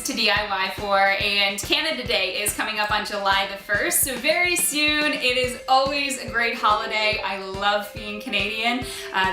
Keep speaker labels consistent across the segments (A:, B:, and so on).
A: toDIYfor, and Canada Day is coming up on July the 1st, so very soon. It is always a great holiday. I love being Canadian.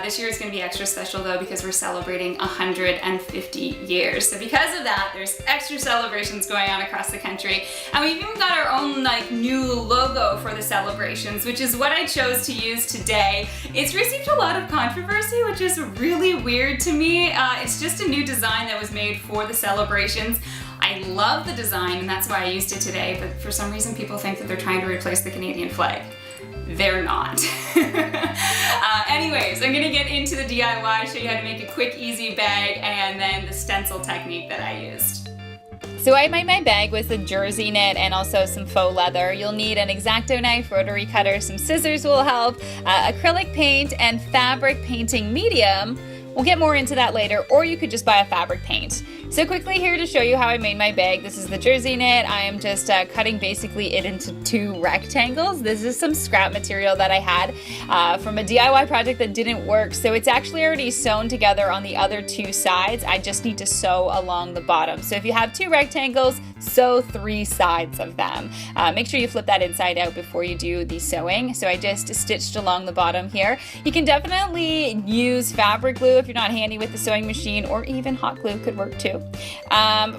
A: This year is going to be extra special though because we're celebrating 150 years. So because of that, there's extra celebrations going on across the country, and we've even got our own new logo for the celebrations, which is what I chose to use today. It's received a lot of controversy, which is really weird to me. It's just a new design that was made for the celebrations. I love the design, and that's why I used it today, but for some reason people think that they're trying to replace the Canadian flag. They're not. Anyways, I'm gonna get into the DIY, show you how to make a quick, easy bag, and then the stencil technique that I used.
B: So I made my bag with a jersey knit and also some faux leather. You'll need an X-Acto knife, rotary cutter, some scissors will help, acrylic paint, and fabric painting medium. We'll get more into that later, or you could just buy a fabric paint. So quickly here to show you how I made my bag. This is the jersey knit. I am just cutting basically it into 2 rectangles. This is some scrap material that I had from a DIY project that didn't work. So it's actually already sewn together on the other 2 sides. I just need to sew along the bottom. So if you have 2 rectangles, sew 3 sides of them. Make sure you flip that inside out before you do the sewing. So I just stitched along the bottom here. You can definitely use fabric glue if you're not handy with the sewing machine, or even hot glue could work too.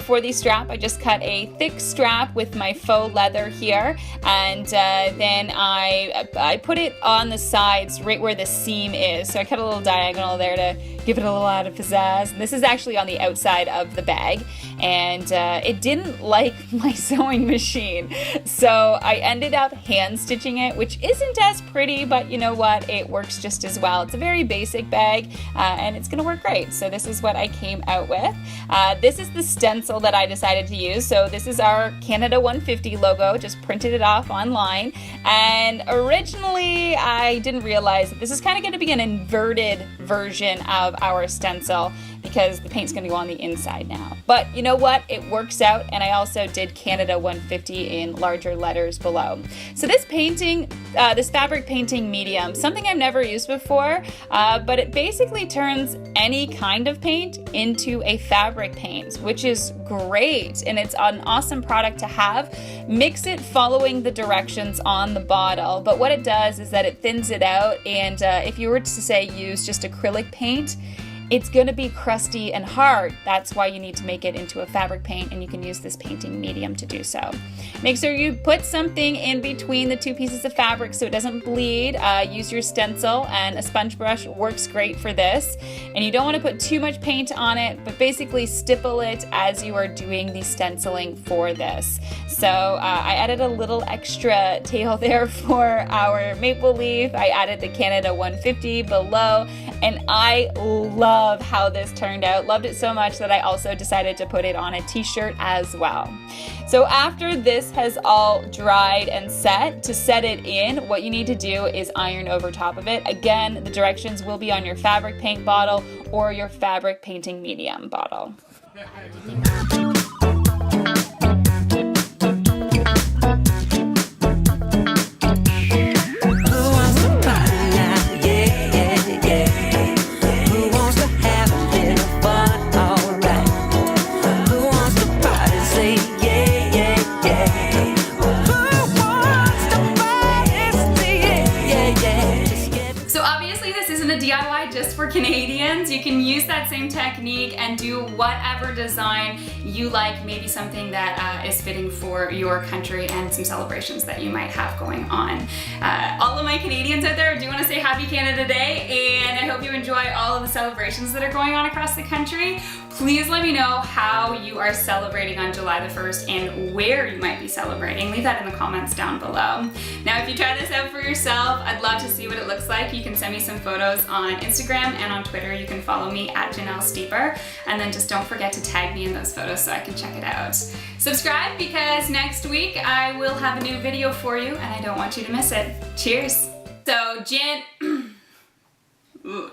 B: For the strap, I just cut a thick strap with my faux leather here, and then I put it on the sides right where the seam is. So I cut a little diagonal there to give it a little added pizzazz. And this is actually on the outside of the bag, and it didn't like my sewing machine, so I ended up hand stitching it, which isn't as pretty, but you know what, it works just as well. It's a very basic bag, and it's gonna work great. So this is what I came out with. This is the stencil that I decided to use. So this is our Canada 150 logo, just printed it off online, and originally I didn't realize that this is kind of going to be an inverted version of our stencil, because the paint's gonna go on the inside now. But you know what? It works out, and I also did Canada 150 in larger letters below. So this painting, this fabric painting medium, something I've never used before, but it basically turns any kind of paint into a fabric paint, which is great, and it's an awesome product to have. Mix it following the directions on the bottle, but what it does is that it thins it out, and if you were to say use just acrylic paint, it's going to be crusty and hard. That's why you need to make it into a fabric paint, and you can use this painting medium to do so. Make sure you put something in between the 2 pieces of fabric so it doesn't bleed. Use your stencil, and a sponge brush works great for this. And you don't want to put too much paint on it, but basically stipple it as you are doing the stenciling for this. So I added a little extra tail there for our maple leaf. I added the Canada 150 below, and I love how this turned out. Loved it so much that I also decided to put it on a t-shirt as well. So after this has all dried and set, to set it in, what you need to do is iron over top of it. Again, the directions will be on your fabric paint bottle or your fabric painting medium bottle.
A: DIY just for Canadians. You can use that same technique and do whatever design you like, maybe something that is fitting for your country and some celebrations that you might have going on. All of my Canadians out there, I do want to say Happy Canada Day, and I hope you enjoy all of the celebrations that are going on across the country. Please let me know how you are celebrating on July the 1st and where you might be celebrating. Leave that in the comments down below. Now, if you try this out for yourself, I'd love to see what it looks like. You can send me some photos on Instagram Instagram and on Twitter. You can follow me at Janelle Steeper, and then just don't forget to tag me in those photos so I can check it out. Subscribe because next week I will have a new video for you and I don't want you to miss it. Cheers! So,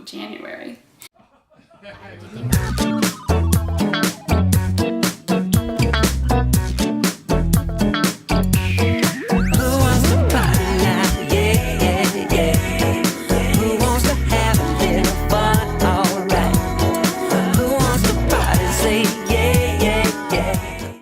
A: January.